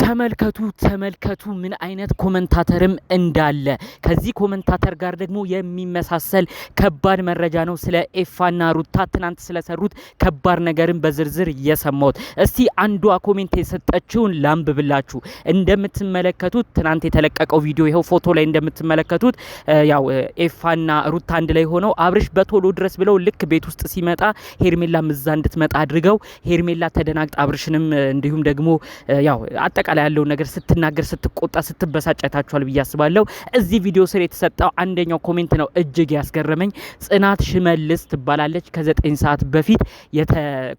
ተመልከቱ ምን አይነት ኮሜንታተርም እንዳለ። ከዚህ ኮሜንታተር ጋር ደግሞ የሚመሳሰል ከባድ መረጃ ነው ስለ ኤፋና ሩታ ትናንት ስለሰሩት ከባድ ነገርን በዝርዝር የሰማሁት። እስቲ አንዷ ኮሜንት የሰጠችውን ላንብብላችሁ። እንደምትመለከቱት ትናንት የተለቀቀው ቪዲዮ ይሄው ፎቶ ላይ እንደምትመለከቱት ያው ኤፋና ሩታ አንድ ላይ ሆነው አብርሽ በቶሎ ድረስ ብለው ልክ ቤት ውስጥ ሲመጣ ሄርሜላ ምዛ እንድትመጣ አድርገው ሄርሜላ ተደናግጣ አብርሽንም እንዲሁም ደግሞ ያው አጠቃላይ ያለው ነገር ስትናገር ስትቆጣ ስትበሳጨታችኋል ብዬ አስባለሁ። እዚህ ቪዲዮ ስር የተሰጠው አንደኛው ኮሜንት ነው እጅግ ያስገረመኝ። ጽናት ሽመልስ ትባላለች። ከ9 ሰዓት በፊት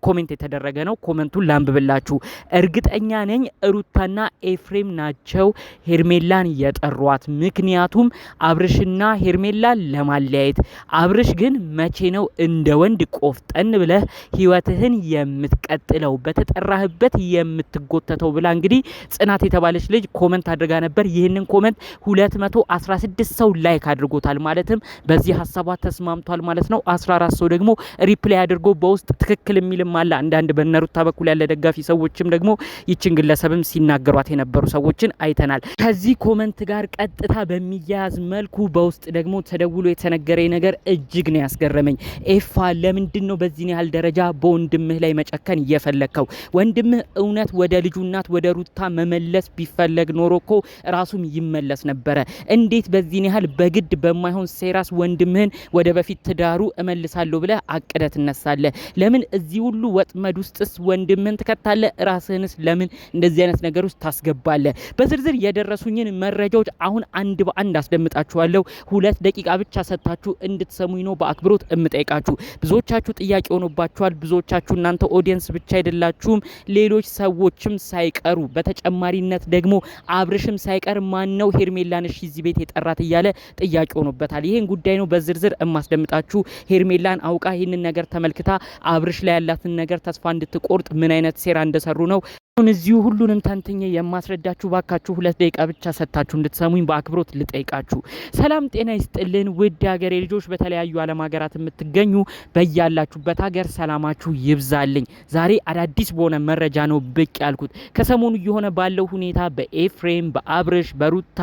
ኮሜንት የተደረገ ነው። ኮሜንቱን ላንብብላችሁ። እርግጠኛ ነኝ ሩታና ኤፍሬም ናቸው ሄርሜላን የጠሯት፣ ምክንያቱም አብርሽና ሄርሜላን ለማለያየት። አብርሽ ግን መቼ ነው እንደ ወንድ ቆፍጠን ብለህ ህይወትህን የምትቀጥለው በተጠራህበት የምትጎተተው ብላ እንግዲህ ጽናት የተባለች ልጅ ኮሜንት አድርጋ ነበር። ይህንን ኮሜንት 216 ሰው ላይክ አድርጎታል፣ ማለትም በዚህ ሀሳቧ ተስማምቷል ማለት ነው። 14 ሰው ደግሞ ሪፕላይ አድርጎ በውስጥ ትክክል የሚልም አለ። አንዳንድ በነሩታ በኩል ያለ ደጋፊ ሰዎችም ደግሞ ይችን ግለሰብም ሲናገሯት የነበሩ ሰዎችን አይተናል። ከዚህ ኮሜንት ጋር ቀጥታ በሚያያዝ መልኩ በውስጥ ደግሞ ተደውሎ የተነገረ ነገር እጅግ ነው ያስገረመኝ። ኤፋ ለምንድን ነው በዚህ ያህል ደረጃ በወንድምህ ላይ መጨከን እየፈለከው? ወንድምህ እውነት ወደ ልጁ እናት ወደ ሩታ መመለስ ቢፈለግ ኖሮኮ ራሱም ይመለስ ነበረ። እንዴት በዚህ ያህል በግድ በማይሆን ሴራስ ወንድምህን ወደ በፊት ትዳሩ እመልሳለሁ ብለህ አቅደህ ትነሳለህ? ለምን እዚህ ሁሉ ወጥመድ ውስጥስ ወንድምህን ትከታለህ? ራስህንስ ለምን እንደዚህ አይነት ነገር ውስጥ ታስገባለህ? በዝርዝር የደረሱኝን መረጃዎች አሁን አንድ በአንድ አስደምጣችኋለሁ። 2 ደቂቃ ብቻ ሰጣችሁ እንድትሰሙኝ ነው በአክብሮት እምጠይቃችሁ። ብዙዎቻችሁ ጥያቄ ሆኖባችኋል። ብዙዎቻችሁ እናንተ ኦዲየንስ ብቻ አይደላችሁም፣ ሌሎች ሰዎችም ሳይቀሩ በተጨማሪነት ደግሞ አብርሽም ሳይቀር ማን ነው ሄርሜላን እሺ እዚህ ቤት የጠራት እያለ ጥያቄ ሆኖበታል። ይሄን ጉዳይ ነው በዝርዝር እማስደምጣችሁ። ሄርሜላን አውቃ ይህንን ነገር ተመልክታ አብርሽ ላይ ያላትን ነገር ተስፋ እንድትቆርጥ ምን አይነት ሴራ እንደሰሩ ነው እዚሁ ሁሉንም ተንትኜ የማስረዳችሁ። ባካችሁ 2 ደቂቃ ብቻ ሰጣችሁ እንድትሰሙኝ በአክብሮት ልጠይቃችሁ። ሰላም ጤና ይስጥልን ውድ ሀገሬ ልጆች፣ በተለያዩ ዓለም ሀገራት የምትገኙ በያላችሁበት ሀገር ሰላማችሁ ይብዛልኝ። ዛሬ አዳዲስ በሆነ መረጃ ነው ብቅ ያልኩት። ከሰሞኑ እየሆነ ባለው ሁኔታ በኤፍሬም በአብርሽ በሩታ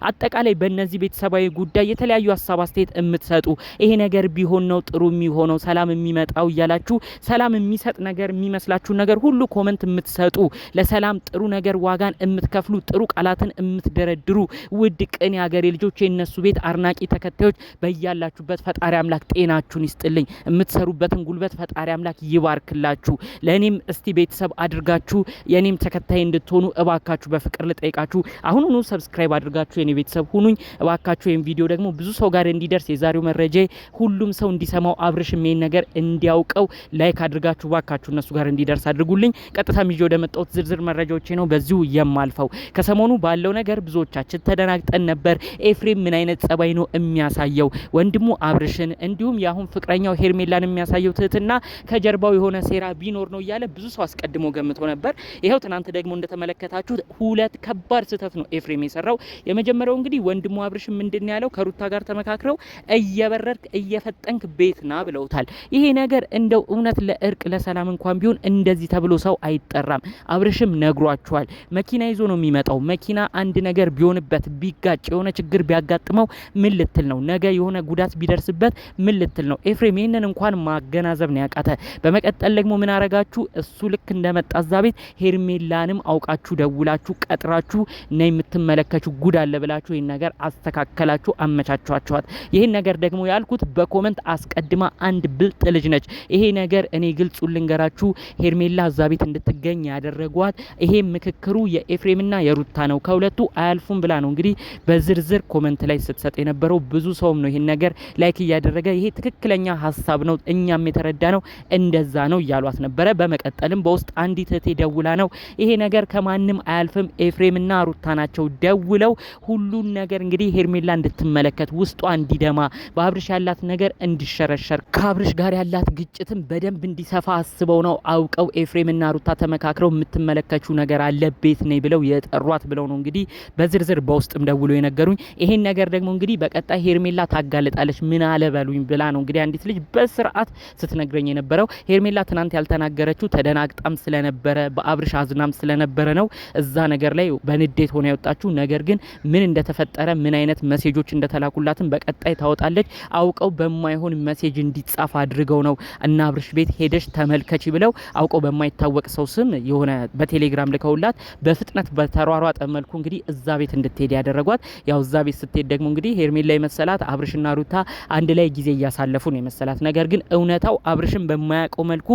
አጠቃላይ በእነዚህ ቤተሰባዊ ጉዳይ የተለያዩ ሀሳብ አስተያየት የምትሰጡ ይሄ ነገር ቢሆን ነው ጥሩ የሚሆነው ሰላም የሚመጣው እያላችሁ ሰላም የሚሰጥ ነገር የሚመስላችሁ ነገር ሁሉ ኮሜንት የምትሰጡ ለሰላም ጥሩ ነገር ዋጋን የምትከፍሉ ጥሩ ቃላትን የምትደረድሩ ውድ ቅን ያገሬ ልጆች የነሱ ቤት አርናቂ ተከታዮች በእያላችሁበት ፈጣሪ አምላክ ጤናችሁን ይስጥልኝ። የምትሰሩበትን ጉልበት ፈጣሪ አምላክ ይባርክላችሁ። ለኔም እስቲ ቤተሰብ አድርጋችሁ የኔም ተከታይ እንድትሆኑ እባካችሁ በፍቅር ልጠይቃችሁ። አሁኑኑ ሰብስክራይብ አድርጋችሁ የኔ ቤተሰብ ሁኑኝ እባካችሁ። ይሄን ቪዲዮ ደግሞ ብዙ ሰው ጋር እንዲደርስ የዛሬው መረጃ ሁሉም ሰው እንዲሰማው አብርሽ ምን ነገር እንዲያውቀው ላይክ አድርጋችሁ እባካችሁ እነሱ ጋር እንዲደርስ አድርጉልኝ። ቀጥታ ሚጆ ደመጣው ዝርዝር መረጃዎች ነው በዚሁ የማልፈው። ከሰሞኑ ባለው ነገር ብዙዎቻችን ተደናግጠን ነበር። ኤፍሬም ምን አይነት ጸባይ ነው የሚያሳየው? ወንድሙ አብርሽን እንዲሁም ያሁን ፍቅረኛው ሄርሜላን የሚያሳየው ትህትና ከጀርባው የሆነ ሴራ ቢኖር ነው እያለ ብዙ ሰው አስቀድሞ ገምቶ ነበር። ይሄው ትናንት ደግሞ እንደተመለከታችሁት 2 ከባድ ስህተት ነው ኤፍሬም የሰራው። የመጀመሪያው እንግዲህ ወንድሙ አብርሽ ምንድነው ያለው? ከሩታ ጋር ተመካክረው እየበረርክ እየፈጠንክ ቤትና ብለውታል። ይሄ ነገር እንደው እውነት ለእርቅ ለሰላም እንኳን ቢሆን እንደዚህ ተብሎ ሰው አይጠራም። አብርሽም ነግሯቸዋል። መኪና ይዞ ነው የሚመጣው። መኪና አንድ ነገር ቢሆንበት ቢጋጭ የሆነ ችግር ቢያጋጥመው ምን ልትል ነው? ነገ የሆነ ጉዳት ቢደርስበት ምን ልትል ነው? ኤፍሬም ይሄንን እንኳን ማገናዘብ ነው ያቃተ። በመቀጠል ደግሞ ምን አረጋችሁ? እሱ ልክ እንደመጣ እዛ ቤት ሄርሜላንም አውቃችሁ ደውላችሁ ቀጥራችሁ ነው የምትመለከቱ ጉድ አለ ብላችሁ ይሄን ነገር አስተካከላችሁ አመቻችኋቸዋል። ይሄን ነገር ደግሞ ያልኩት በኮሜንት አስቀድማ አንድ ብልጥ ልጅ ነች። ይሄ ነገር እኔ ግልጹ ልንገራችሁ ሄርሜላ እዛ ቤት እንድትገኝ ያደረጓት ይሄ ምክክሩ የኤፍሬምና የሩታ ነው፣ ከሁለቱ አያልፉም ብላ ነው እንግዲህ በዝርዝር ኮሜንት ላይ ስትሰጥ የነበረው። ብዙ ሰውም ነው ይሄን ነገር ላይክ እያደረገ ይሄ ትክክለኛ ሀሳብ ነው እኛም የተረዳ ነው እንደዛ ነው እያሏት ነበረ። በመቀጠልም በውስጥ አንዲት እህቴ ደውላ ነው ይሄ ነገር ከማንም አያልፍም ኤፍሬምና ሩታ ናቸው ደውለው ሁሉን ነገር እንግዲህ ሄርሜላ እንድትመለከት ውስጧ እንዲደማ በአብርሽ ያላት ነገር እንዲሸረሸር ከአብርሽ ጋር ያላት ግጭትም በደንብ እንዲሰፋ አስበው ነው አውቀው ኤፍሬምና ሩታ ተመካክረው የምትመለከቹ ነገር አለ ቤት ነይ ብለው የጠሯት ብለው ነው እንግዲህ በዝርዝር በውስጥም ደውሎ የነገሩኝ። ይሄን ነገር ደግሞ እንግዲህ በቀጣይ ሄርሜላ ታጋልጣለች ምን አለ በሉኝ ብላ ነው እንግዲህ አንዲት ልጅ በስርዓት ስትነግረኝ የነበረው። ሄርሜላ ትናንት ያልተናገረችው ተደናግጣም ስለነበረ በአብርሽ አዝናም ስለነበረ ነው እዛ ነገር ላይ በንዴት ሆነ ያወጣችው። ነገር ግን ምን እንደተፈጠረ ምን አይነት ሜሴጆች እንደተላኩላትን በቀጣይ ታወጣለች። አውቀው በማይሆን ሜሴጅ እንዲጻፍ አድርገው ነው እና አብርሽ ቤት ሄደሽ ተመልከቺ ብለው አውቀው በማይታወቅ ሰው ስም የሆነ በቴሌግራም ልከውላት በፍጥነት በተሯሯጠ መልኩ እንግዲህ እዛ ቤት እንድትሄድ ያደረጓት። ያው እዛ ቤት ስትሄድ ደግሞ እንግዲህ ሄርሜላ የመሰላት አብርሽና ሩታ አንድ ላይ ጊዜ እያሳለፉ ነው የመሰላት። ነገር ግን እውነታው አብርሽን በማያውቀው መልኩ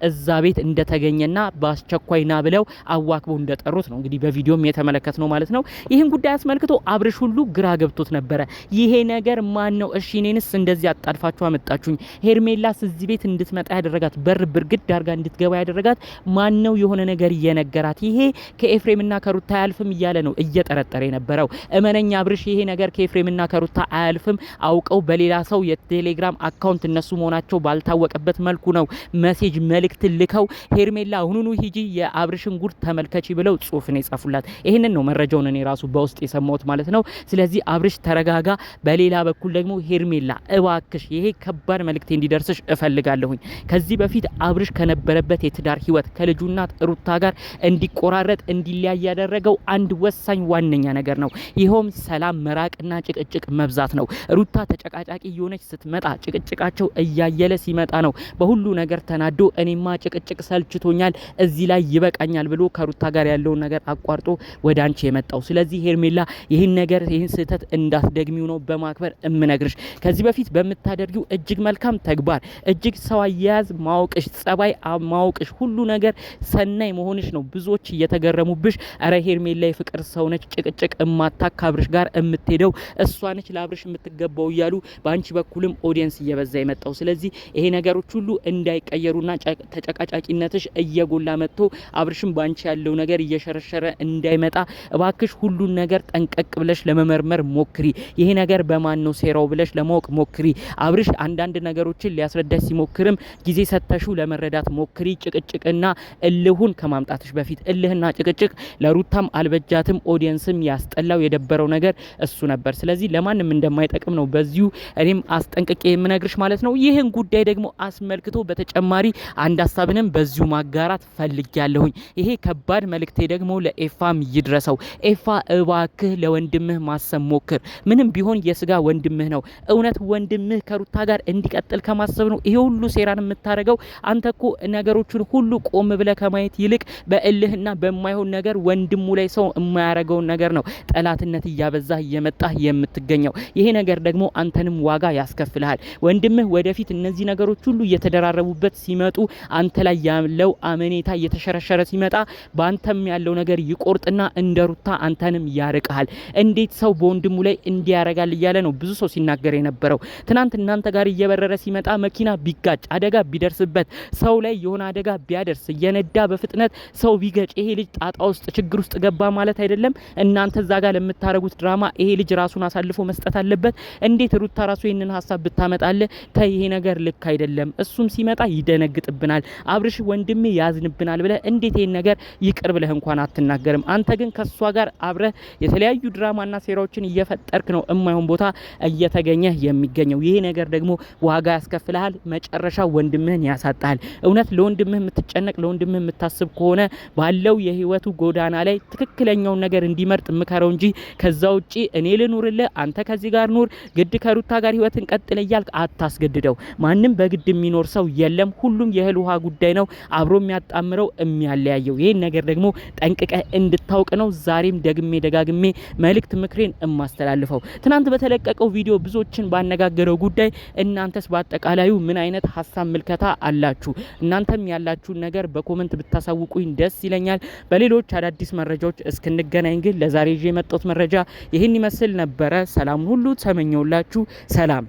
እዛ ቤት እንደተገኘና በአስቸኳይና ብለው አዋክበው እንደጠሩት ነው እንግዲህ በቪዲዮም የተመለከት ነው ማለት ነው። ይህን ጉዳይ አስመልክቶ አብርሽ ሁሉ ግራ ገብቶት ነበረ። ይሄ ነገር ማን ነው? እሺ እኔንስ እንደዚህ አጣድፋችሁ አመጣችሁኝ። ሄርሜላስ እዚህ ቤት እንድትመጣ ያደረጋት በር ብርግድ አርጋ እንድትገባ ያደረጋት ማን ነው? የሆነ ነገር እየነገራት ይሄ ከኤፍሬምና ከሩታ አያልፍም እያለ ነው እየጠረጠረ የነበረው። እመነኛ አብርሽ ይሄ ነገር ከኤፍሬምና ከሩታ አያልፍም። አውቀው በሌላ ሰው የቴሌግራም አካውንት እነሱ መሆናቸው ባልታወቀበት መልኩ ነው ሜሴጅ መልእክት ልከው ሄርሜላ አሁኑኑ ሂጂ የአብርሽን ጉድ ተመልከቺ ብለው ጽሁፍ ነው የጻፉላት። ይሄንን ነው መረጃውን እኔ ራሱ በውስጥ የሰማሁት ማለት ነው። ስለዚህ አብርሽ ተረጋጋ። በሌላ በኩል ደግሞ ሄርሜላ እባክሽ ይሄ ከባድ መልእክት እንዲደርስሽ እፈልጋለሁኝ። ከዚህ በፊት አብርሽ ከነበረበት የትዳር ህይወት ከልጁ እናት ሩታ ጋር እንዲቆራረጥ እንዲለያይ ያደረገው አንድ ወሳኝ ዋነኛ ነገር ነው። ይሄውም ሰላም መራቅና ጭቅጭቅ መብዛት ነው። ሩታ ተጨቃጫቂ የሆነች ስትመጣ ጭቅጭቃቸው እያየለ ሲመጣ ነው በሁሉ ነገር ተናዶ እኔማ ጭቅጭቅ ሰልችቶኛል እዚህ ላይ ይበቃኛል ብሎ ከሩታ ጋር ያለውን ነገር አቋርጦ ወደ አንቺ የመጣው። ስለዚህ ሄርሜላ ይህን ነገር ይህን ስህተት እንዳትደግሚው ነው በማክበር እምነግርሽ። ከዚህ በፊት በምታደርጊው እጅግ መልካም ተግባር እጅግ ሰው አያያዝ ማወቅሽ፣ ጸባይ ማወቅሽ፣ ሁሉ ነገር ሰናይ መሆንሽ ነው ብዙዎች እየተገረሙብሽ። አረ ሄርሜላ የፍቅር ሰው ነች፣ ጭቅጭቅ እማታክ አብርሽ ጋር እምትሄደው እሷ ነች ለአብርሽ የምትገባው እያሉ በአንቺ በኩልም ኦዲየንስ እየበዛ የመጣው። ስለዚህ ይሄ ነገሮች ሁሉ እንዳይቀየሩና ተጨቃጫቂነትሽ እየጎላ መጥቶ አብርሽም ባንቺ ያለው ነገር እየሸረሸረ እንዳይመጣ እባክሽ ሁሉን ነገር ጠንቀቅ ብለሽ ለመመርመር ሞክሪ። ይሄ ነገር በማን ነው ሴራው ብለሽ ለማወቅ ሞክሪ። አብርሽ አንዳንድ ነገሮችን ሊያስረዳሽ ሲሞክርም ጊዜ ሰተሹ ለመረዳት ሞክሪ። ጭቅጭቅና እልሁን ከማምጣትሽ በፊት እልህና ጭቅጭቅ ለሩታም አልበጃትም፣ ኦዲየንስም ያስጠላው የደበረው ነገር እሱ ነበር። ስለዚህ ለማንም እንደማይጠቅም ነው በዚሁ እኔም አስጠንቅቄ የምነግርሽ ማለት ነው። ይህን ጉዳይ ደግሞ አስመልክቶ በተጨማሪ አንድ ሀሳብንም በዚሁ ማጋራት ፈልጊያለሁኝ። ይሄ ከባድ መልእክቴ ደግሞ ለኤፋም ይድረሰው። ኤፋ እባክህ ለወንድምህ ማሰብ ሞክር። ምንም ቢሆን የስጋ ወንድምህ ነው። እውነት ወንድምህ ከሩታ ጋር እንዲቀጥል ከማሰብ ነው ይሄ ሁሉ ሴራን የምታደርገው? አንተ እኮ ነገሮችን ሁሉ ቆም ብለህ ከማየት ይልቅ በእልህና በማይሆን ነገር ወንድሙ ላይ ሰው የማያረገውን ነገር ነው ጠላትነት እያበዛ እየመጣ የምትገኘው። ይሄ ነገር ደግሞ አንተንም ዋጋ ያስከፍልሃል። ወንድምህ ወደፊት እነዚህ ነገሮች ሁሉ እየተደራረቡበት ሲመጡ አንተ ላይ ያለው አመኔታ እየተሸረሸረ ሲመጣ በአንተም ያለው ነገር ይቆርጥና እንደ ሩታ አንተንም ያርቅሃል። እንዴት ሰው በወንድሙ ላይ እንዲያረጋል እያለ ነው ብዙ ሰው ሲናገር የነበረው። ትናንት እናንተ ጋር እየበረረ ሲመጣ መኪና ቢጋጭ አደጋ ቢደርስበት ሰው ላይ የሆነ አደጋ ቢያደርስ እየነዳ በፍጥነት ሰው ቢገጭ ይሄ ልጅ ጣጣ ውስጥ ችግር ውስጥ ገባ ማለት አይደለም? እናንተ እዛ ጋር ለምታረጉት ድራማ ይሄ ልጅ ራሱን አሳልፎ መስጠት አለበት? እንዴት ሩታ ራሱ ይሄንን ሀሳብ ብታመጣለ ይሄ ነገር ልክ አይደለም፣ እሱም ሲመጣ ይደነግጥብናል፣ አብርሽ ወንድሜ ያዝንብናል ብለ እንዴት ይሄን ነገር ይቅር ብለህ እንኳን አትናገርም? አንተ ግን ከሷ ጋር አብረ የተለያዩ ድራማና ሴራዎችን እየፈጠርክ ነው እማይሆን ቦታ እየተገኘ የሚገኘው። ይሄ ነገር ደግሞ ዋጋ ያስከፍልሃል። መጨረሻ ወንድምህን ያሳጣል። እውነት ለወንድምህ የምትጨነቅ ለወንድምህ የምታስብ ከሆነ ባለው የህይወቱ ጎዳና ላይ ትክክለኛውን ነገር እንዲመርጥ ምከረው እንጂ ከዛ ውጪ እኔ ልኑርልህ አንተ ከዚህ ጋር ኑር ግድ ከሩታ ጋር ህይወትን ቀጥል እያልክ አታስገድደው። ማንም በግድ የሚኖር ሰው የለም። ሁሉም የእህል ውሃ ጉዳይ ነው አብሮ የሚያጣምረው የሚያለያየው። ይሄን ነገር ደግሞ ጠንቅቀህ እንድታውቅ ነው ዛሬም ደግሜ ደጋግሜ መልእክት ምክሬን እማስተላልፈው። ትናንት በተለቀቀው ቪዲዮ ብዙዎችን ባነጋገረው ጉዳይ እናንተስ በአጠቃላዩ ምን አይነት ሀሳብ ምልከታ አላችሁ? እናንተም ያላችሁን ነገር በኮሜንት ብታሳውቁኝ ደስ ይለኛል። በሌሎች አዳዲስ መረጃዎች እስክንገናኝ ግን ለዛሬ ይዤ የመጣሁት መረጃ ይህን ይመስል ነበረ። ሰላም ሁሉ ተመኘውላችሁ። ሰላም